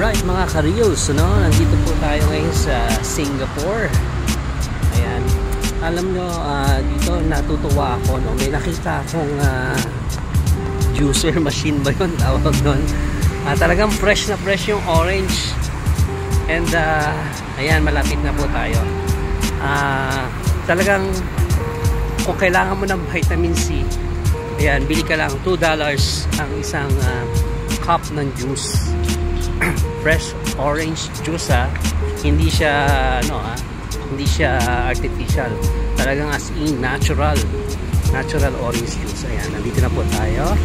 Alright mga ka-reels, no? Nandito po tayo ngayon sa Singapore. Ayan. Alam nyo, dito natutuwa ako, no? May nakita akong juicer machine ba yun? Tawag doon. Talagang fresh na fresh yung orange. And ayan, malapit na po tayo. Talagang kung kailangan mo ng vitamin C, ayan, bili ka lang. $2 ang isang cup ng juice. Fresh orange juice, hindi siya hindi siya artificial, talagang as in natural orange juice. Ayan, nandito na po tayo.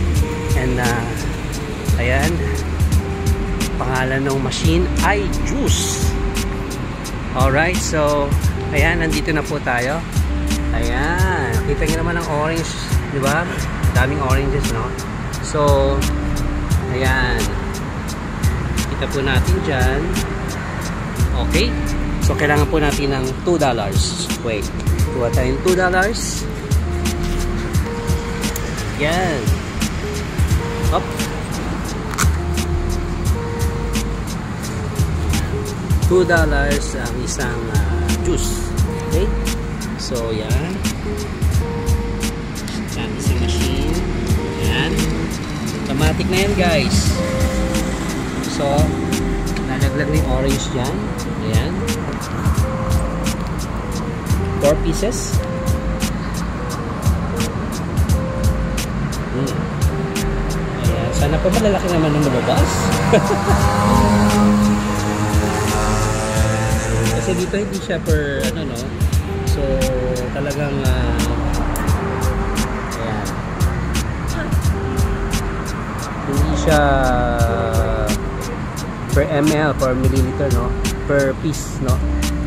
And ayan, pangalan ng machine ay Juice. Alright, so ayan, nandito na po tayo. Ayan, kita nyo naman ang orange, di ba? Daming oranges, no? So ayan, kita po natin dyan. Okay, so kailangan po natin ng $2. Wait, kuha tayong $2. Yan. Up. $2 ang isang juice. Okay, so yan. Yan, isang machine. Yan, automatic na yan, guys. So, lalaglag na yung orange dyan. Ayan. 4 pieces. Ayan. Sana pa malalaki naman ng malabas. Kasi dito hindi siya per, no? So, talagang, ayan. Hindi siya per ml, per milliliter, no? Per piece, no?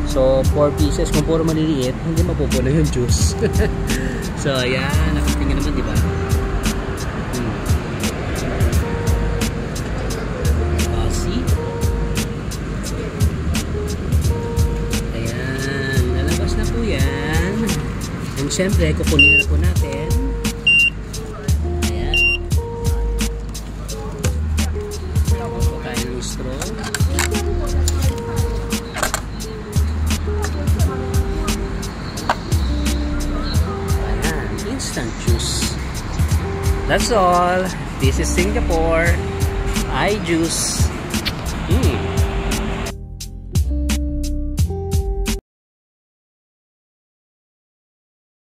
So 4 pieces, kung puro maliliit, hindi mapupuno yung juice. So ayan, nakita nyo naman, diba? See? Ayan, lalabas na po yan. And syempre, kukunin na po natin. Instant juice. That's all. This is Singapore. iJuice.